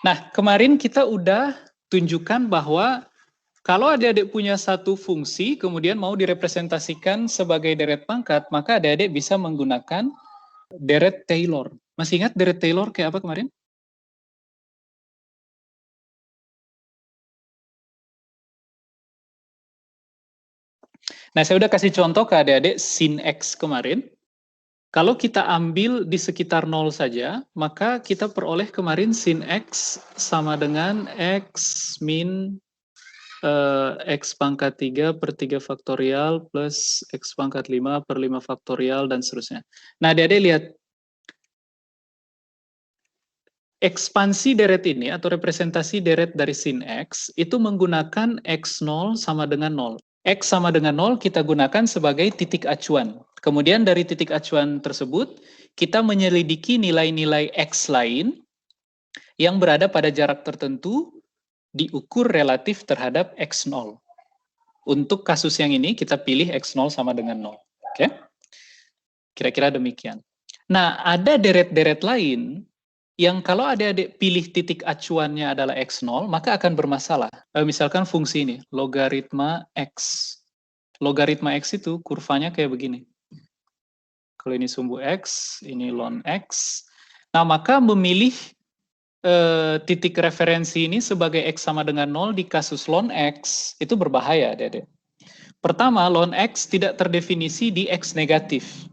Nah, kemarin kita udah tunjukkan bahwa kalau adik-adik punya satu fungsi, kemudian mau direpresentasikan sebagai deret pangkat, maka adik-adik bisa menggunakan deret Taylor. Masih ingat deret Taylor kayak apa kemarin? Nah, saya udah kasih contoh ke adik-adik sin X kemarin. Kalau kita ambil di sekitar 0 saja, maka kita peroleh kemarin sin X sama dengan X min X pangkat 3 per 3 faktorial plus X pangkat 5 per 5 faktorial dan seterusnya. Nah, adik-adik lihat, ekspansi deret ini atau representasi deret dari sin X itu menggunakan X0 sama dengan 0. X sama dengan 0 kita gunakan sebagai titik acuan. Kemudian dari titik acuan tersebut, kita menyelidiki nilai-nilai X lain yang berada pada jarak tertentu diukur relatif terhadap X0. Untuk kasus yang ini, kita pilih X0 sama dengan 0. Oke? Kira-kira demikian. Nah, ada deret-deret lain yang kalau adik-adik pilih titik acuannya adalah X0, maka akan bermasalah. Misalkan fungsi ini, logaritma X. Logaritma X itu kurvanya kayak begini. Kalau ini sumbu X, ini ln X. Nah, maka memilih titik referensi ini sebagai X sama dengan 0 di kasus ln X, itu berbahaya, adik-adik. Pertama, ln X tidak terdefinisi di X negatif.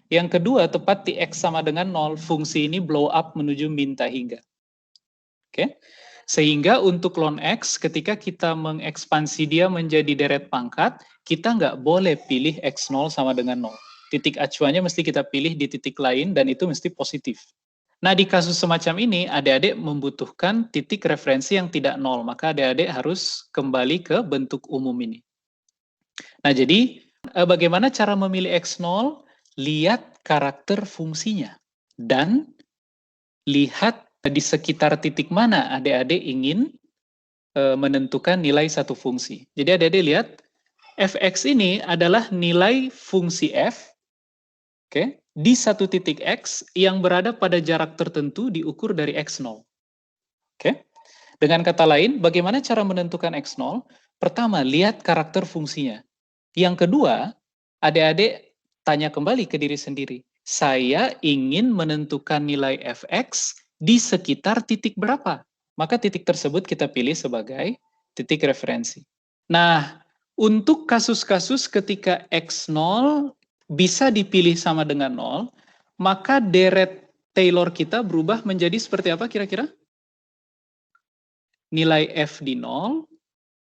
Yang kedua, tepat di X sama dengan 0, fungsi ini blow up menuju minta hingga. Oke? Sehingga untuk ln X, ketika kita mengekspansi dia menjadi deret pangkat, kita nggak boleh pilih X0 sama dengan 0. Titik acuannya mesti kita pilih di titik lain, dan itu mesti positif. Nah, di kasus semacam ini, adik-adik membutuhkan titik referensi yang tidak 0, maka adik-adik harus kembali ke bentuk umum ini. Nah, jadi bagaimana cara memilih X0? Lihat karakter fungsinya. Dan lihat di sekitar titik mana adik-adik ingin menentukan nilai satu fungsi. Jadi adik-adik lihat, fx ini adalah nilai fungsi f, oke, di satu titik x yang berada pada jarak tertentu diukur dari x0. Oke? Dengan kata lain, bagaimana cara menentukan x0? Pertama, lihat karakter fungsinya. Yang kedua, adik-adik tanya kembali ke diri sendiri. Saya ingin menentukan nilai fx di sekitar titik berapa? Maka titik tersebut kita pilih sebagai titik referensi. Nah, untuk kasus-kasus ketika x0 bisa dipilih sama dengan 0, maka deret Taylor kita berubah menjadi seperti apa kira-kira? Nilai f di 0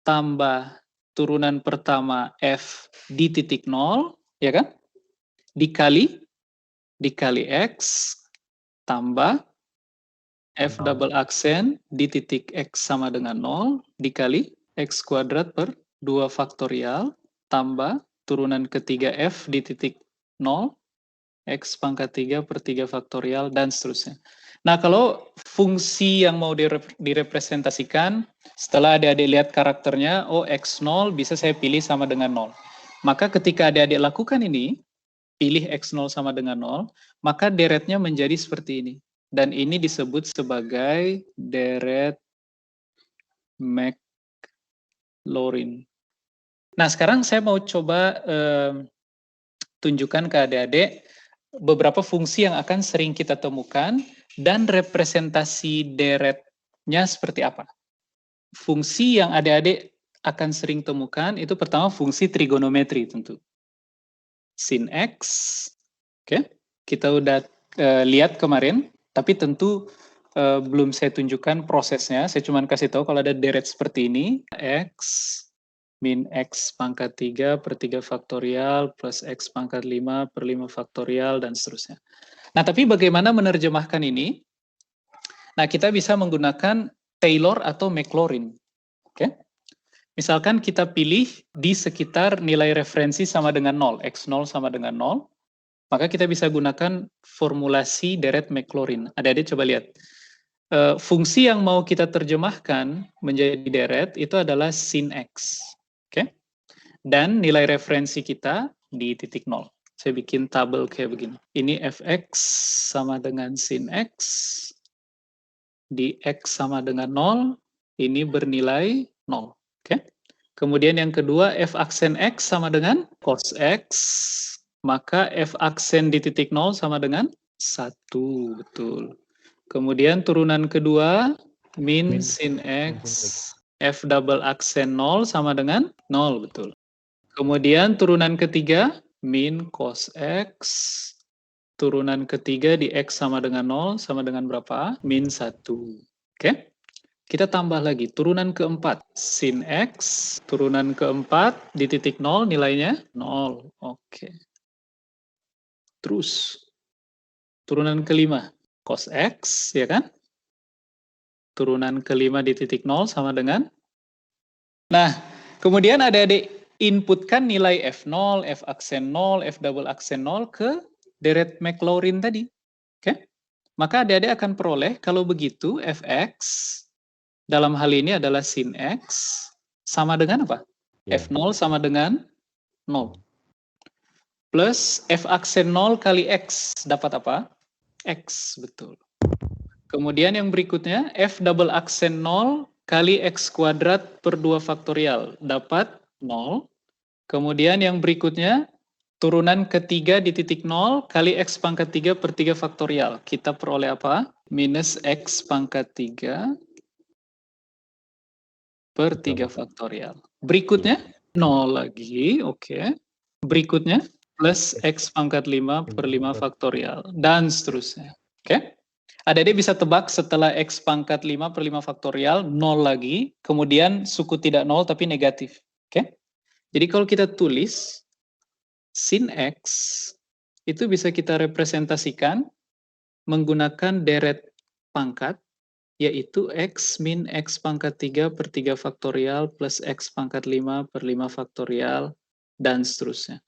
tambah turunan pertama f di titik 0, ya kan? Dikali x tambah f double aksen di titik x sama dengan 0 dikali x kuadrat per 2 faktorial tambah turunan ketiga f di titik 0 x pangkat 3 per 3 faktorial dan seterusnya. Nah, kalau fungsi yang mau direpresentasikan, setelah adik-adik lihat karakternya, oh x0 bisa saya pilih sama dengan 0. Maka ketika adik-adik lakukan ini, pilih x0 sama dengan 0, maka deretnya menjadi seperti ini. Dan ini disebut sebagai deret Maclaurin. Nah, sekarang saya mau coba tunjukkan ke adik-adik beberapa fungsi yang akan sering kita temukan dan representasi deretnya seperti apa. Fungsi yang adik-adik akan sering temukan itu pertama fungsi trigonometri tentu. Sin X, oke, kita udah lihat kemarin, tapi tentu belum saya tunjukkan prosesnya, saya cuma kasih tahu kalau ada deret seperti ini, X min X pangkat 3 per 3 faktorial plus X pangkat 5 per 5 faktorial dan seterusnya. Nah, tapi bagaimana menerjemahkan ini? Nah, kita bisa menggunakan Taylor atau Maclaurin. Oke? Misalkan kita pilih di sekitar nilai referensi sama dengan 0, X0 sama dengan 0, maka kita bisa gunakan formulasi deret Maclaurin. Adik-adik coba lihat. Fungsi yang mau kita terjemahkan menjadi deret itu adalah sin X. Oke? Dan nilai referensi kita di titik 0. Saya bikin tabel kayak begini. Ini fx sama dengan sin X di X sama dengan 0, ini bernilai 0. Oke. Kemudian yang kedua, F aksen X sama dengan cos X, maka F aksen di titik 0 sama dengan 1, betul. Kemudian turunan kedua, min sin X, F double aksen 0 sama dengan 0, betul. Kemudian turunan ketiga, min cos X, turunan ketiga di X sama dengan 0, sama dengan berapa? Min 1. Oke? Kita tambah lagi, turunan keempat, sin X, turunan keempat di titik 0 nilainya 0. Oke. Terus, turunan kelima, cos X, ya kan? Turunan kelima di titik 0 sama dengan. Nah, kemudian adik-adik inputkan nilai F0, F aksen 0, F double aksen 0 ke deret Maclaurin tadi. Oke? Maka adik-adik akan peroleh, kalau begitu, Fx dalam hal ini adalah sin X sama dengan apa? F0 sama dengan 0. Plus F aksen 0 kali X dapat apa? X, betul. Kemudian yang berikutnya, F double aksen 0 kali X kuadrat per 2 faktorial, dapat 0. Kemudian yang berikutnya, turunan ketiga di titik 0 kali X pangkat 3 per 3 faktorial. Kita peroleh apa? Minus X pangkat 3 per 3 faktorial. Berikutnya, 0 lagi, oke. Berikutnya, plus X pangkat 5 per 5 faktorial, dan seterusnya. Oke? Adik-adik bisa tebak setelah X pangkat 5 per 5 faktorial, 0 lagi, kemudian suku tidak 0 tapi negatif. Oke? Jadi kalau kita tulis, sin X itu bisa kita representasikan menggunakan deret pangkat, yaitu X min X pangkat 3 per 3 faktorial plus X pangkat 5 per 5 faktorial, dan seterusnya.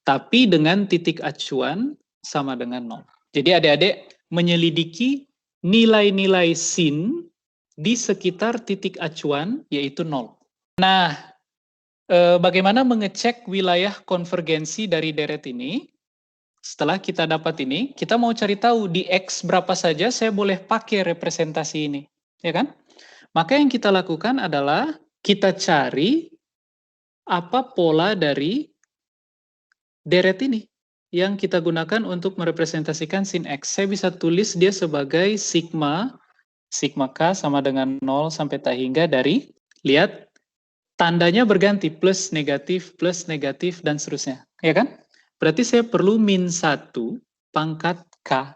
Tapi dengan titik acuan sama dengan 0. Jadi adik-adik menyelidiki nilai-nilai sin di sekitar titik acuan, yaitu 0. Nah, bagaimana mengecek wilayah konvergensi dari deret ini? Setelah kita dapat ini, kita mau cari tahu di X berapa saja saya boleh pakai representasi ini. Ya kan? Maka yang kita lakukan adalah kita cari apa pola dari deret ini yang kita gunakan untuk merepresentasikan sin X. Saya bisa tulis dia sebagai sigma K sama dengan 0 sampai tak hingga dari, lihat, tandanya berganti, plus negatif, dan seterusnya. Ya kan? Berarti saya perlu min 1 pangkat K.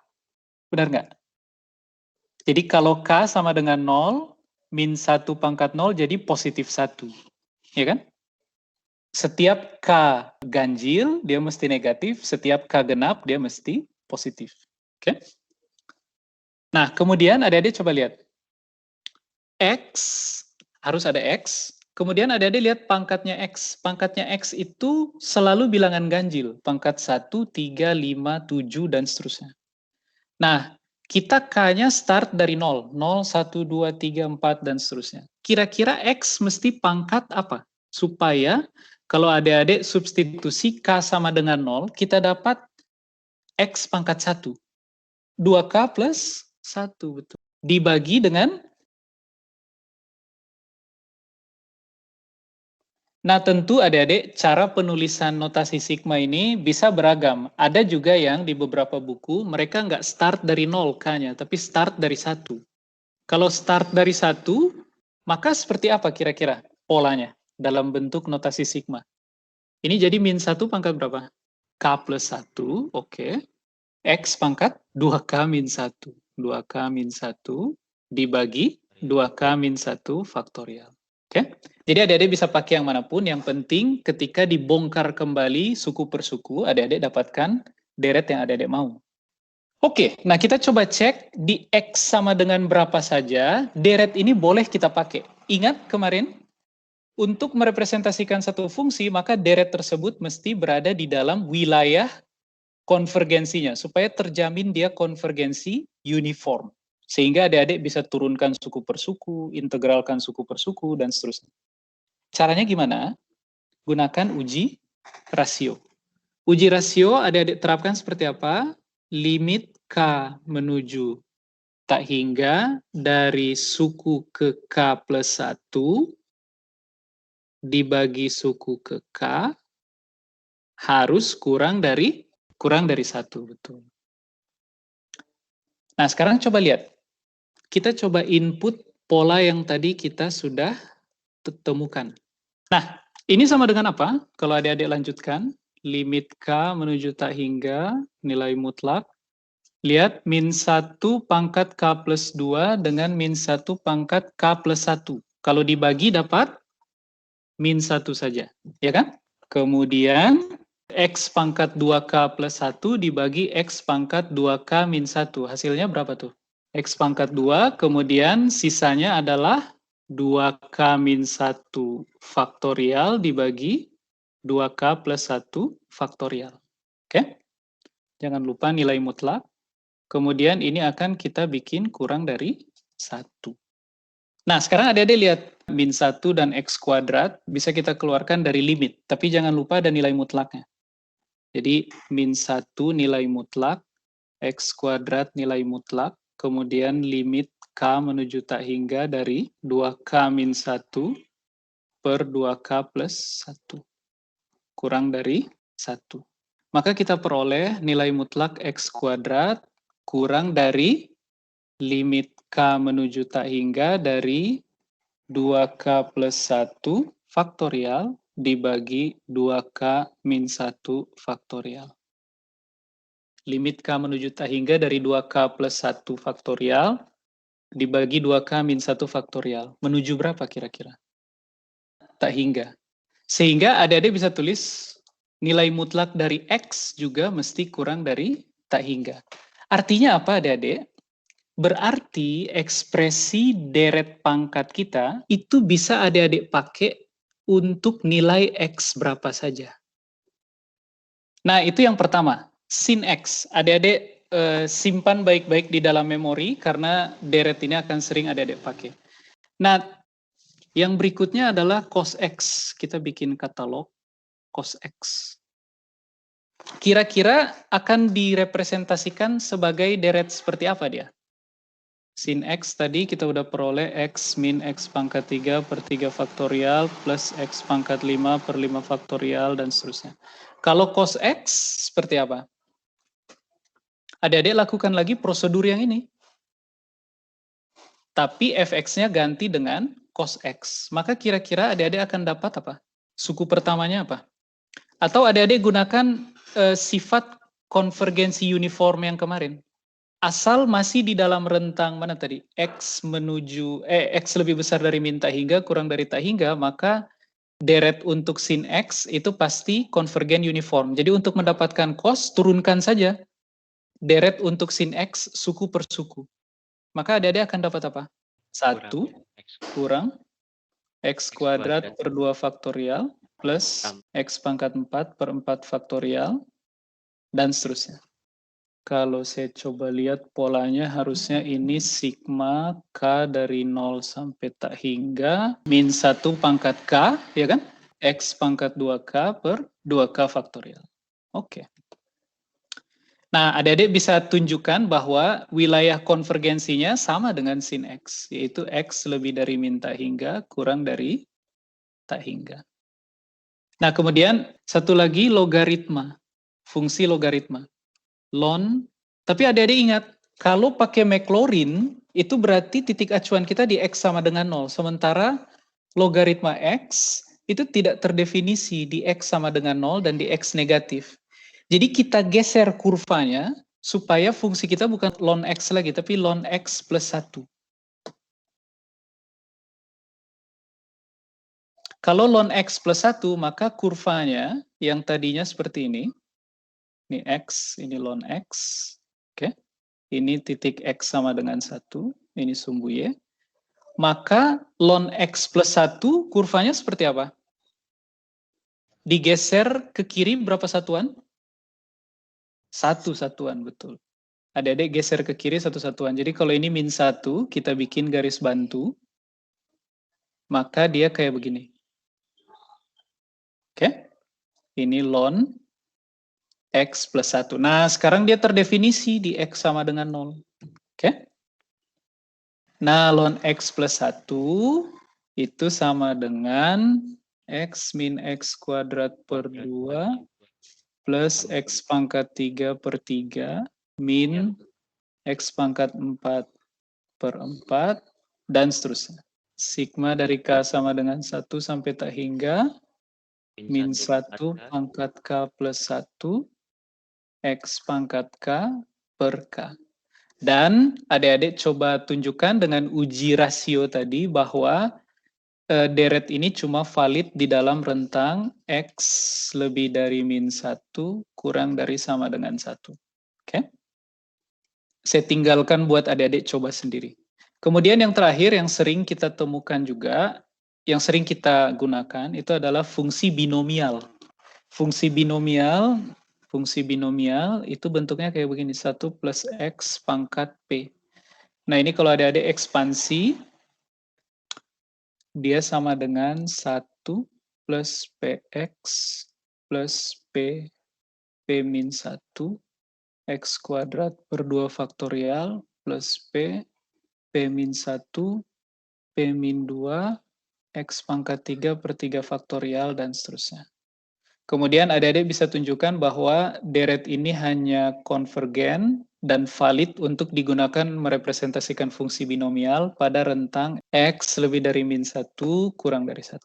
Benar nggak? Jadi kalau K sama dengan 0, min 1 pangkat 0 jadi positif 1. Ya kan? Setiap K ganjil, dia mesti negatif. Setiap K genap, dia mesti positif. Oke? Nah, kemudian adik-adik coba lihat. X, harus ada X. Kemudian adik-adik lihat pangkatnya X. Pangkatnya X itu selalu bilangan ganjil. Pangkat 1, 3, 5, 7, dan seterusnya. Nah, kita K-nya start dari 0. 0, 1, 2, 3, 4, dan seterusnya. Kira-kira X mesti pangkat apa? Supaya kalau adik-adik substitusi K sama dengan 0, kita dapat X pangkat 1. 2K plus 1, betul. Dibagi dengan. Nah, tentu adik-adik, cara penulisan notasi sigma ini bisa beragam. Ada juga yang di beberapa buku, mereka nggak start dari 0 K-nya, tapi start dari 1. Kalau start dari 1, maka seperti apa kira-kira polanya dalam bentuk notasi sigma? Ini jadi min 1 pangkat berapa? K plus 1, oke. X pangkat 2K min 1. 2K min 1 dibagi 2K min 1 faktorial. Oke? Jadi adik-adik bisa pakai yang manapun, yang penting ketika dibongkar kembali suku per suku, adik-adik dapatkan deret yang adik-adik mau. Oke, nah kita coba cek di X sama dengan berapa saja, deret ini boleh kita pakai. Ingat kemarin, untuk merepresentasikan satu fungsi, maka deret tersebut mesti berada di dalam wilayah konvergensinya, supaya terjamin dia konvergensi uniform. Sehingga adik-adik bisa turunkan suku per suku, integralkan suku per suku, dan seterusnya. Caranya gimana? Gunakan uji rasio. Uji rasio adik-adik terapkan seperti apa? Limit K menuju tak hingga dari suku ke K plus 1 dibagi suku ke K harus kurang dari 1, betul. Nah, sekarang coba lihat. Kita coba input pola yang tadi kita sudah temukan. Nah, ini sama dengan apa? Kalau adik-adik lanjutkan, limit K menuju tak hingga, nilai mutlak. Lihat, min 1 pangkat K plus 2 dengan min 1 pangkat K plus 1. Kalau dibagi dapat min 1 saja, ya kan? Kemudian, X pangkat 2K plus 1 dibagi X pangkat 2K min 1. Hasilnya berapa tuh? X pangkat 2, kemudian sisanya adalah 2K min 1 faktorial dibagi 2K plus 1 faktorial. Oke? Jangan lupa nilai mutlak. Kemudian ini akan kita bikin kurang dari 1. Nah, sekarang adik-adik lihat, min 1 dan X kuadrat bisa kita keluarkan dari limit, tapi jangan lupa ada nilai mutlaknya. Jadi, min 1 nilai mutlak, X kuadrat nilai mutlak, kemudian limit K menuju tak hingga dari 2K min 1 per 2K plus 1. Kurang dari 1. Maka kita peroleh nilai mutlak X kuadrat kurang dari limit K menuju tak hingga dari 2K plus 1 faktorial dibagi 2K min 1 faktorial. Limit K menuju tak hingga dari 2K plus 1 faktorial dibagi 2K min 1 faktorial. Menuju berapa kira-kira? Tak hingga. Sehingga adik-adik bisa tulis nilai mutlak dari X juga mesti kurang dari tak hingga. Artinya apa adik-adik? Berarti ekspresi deret pangkat kita itu bisa adik-adik pakai untuk nilai X berapa saja. Nah, itu yang pertama, sin X. Adik-adik simpan baik-baik di dalam memori karena deret ini akan sering adik-adik pakai. Nah, yang berikutnya adalah cos X. Kita bikin katalog cos X. Kira-kira akan direpresentasikan sebagai deret seperti apa dia? Sin X tadi kita udah peroleh X min X pangkat 3 per 3 faktorial plus X pangkat 5 per 5 faktorial dan seterusnya. Kalau cos X seperti apa? Adik-adik lakukan lagi prosedur yang ini. Tapi fx-nya ganti dengan cos X. Maka kira-kira adik-adik akan dapat apa? Suku pertamanya apa? Atau adik-adik gunakan sifat konvergensi uniform yang kemarin. Asal masih di dalam rentang mana tadi? X menuju X lebih besar dari min tak hingga kurang dari tak hingga, maka deret untuk sin X itu pasti konvergen uniform. Jadi untuk mendapatkan cos turunkan saja deret untuk sin X suku per suku. Maka adik-adik akan dapat apa? 1 kurang X kuadrat per 2 faktorial plus X pangkat 4 per 4 faktorial dan seterusnya. Kalau saya coba lihat polanya harusnya ini sigma K dari 0 sampai tak hingga min 1 pangkat K, ya kan? X pangkat 2K per 2K faktorial. Oke. Nah, adik-adik bisa tunjukkan bahwa wilayah konvergensinya sama dengan sin X, yaitu X lebih dari min tak hingga kurang dari tak hingga. Nah, kemudian satu lagi logaritma, fungsi logaritma. Ln, tapi adik-adik ingat, kalau pakai Maclaurin, itu berarti titik acuan kita di X sama dengan 0. Sementara logaritma X itu tidak terdefinisi di X sama dengan 0 dan di X negatif. Jadi kita geser kurvanya supaya fungsi kita bukan ln X lagi, tapi ln X plus 1. Kalau ln X plus 1, maka kurvanya yang tadinya seperti ini X, ini ln X, oke. Ini titik X sama dengan 1, ini sumbu Y. Maka ln X plus 1 kurvanya seperti apa? Digeser ke kiri berapa satuan? 1 satuan, betul. Adik-adik geser ke kiri 1 satuan. Jadi kalau ini min 1, kita bikin garis bantu, maka dia kayak begini. Oke? Ini ln X plus 1. Nah, sekarang dia terdefinisi di X sama dengan 0. Oke? Nah, ln X plus 1 itu sama dengan X min X kuadrat per 2 plus X pangkat 3 per 3 min X pangkat 4 per 4 dan seterusnya. Sigma dari K sama dengan 1 sampai tak hingga min 1 pangkat K plus 1 X pangkat K per K. Dan adik-adik coba tunjukkan dengan uji rasio tadi bahwa deret ini cuma valid di dalam rentang X lebih dari min 1 kurang dari sama dengan 1. Oke? Saya tinggalkan buat adik-adik coba sendiri. Kemudian yang terakhir yang sering kita temukan juga, yang sering kita gunakan itu adalah fungsi binomial. Fungsi binomial itu bentuknya kayak begini, 1 plus X pangkat P. Nah ini kalau adik-adik ekspansi, dia sama dengan 1 plus PX plus P min 1 X kuadrat per 2 faktorial plus P min 1 P min 2 X pangkat 3 per 3 faktorial dan seterusnya. Kemudian adik-adik bisa tunjukkan bahwa deret ini hanya konvergen dan valid untuk digunakan merepresentasikan fungsi binomial pada rentang X lebih dari min 1 kurang dari 1.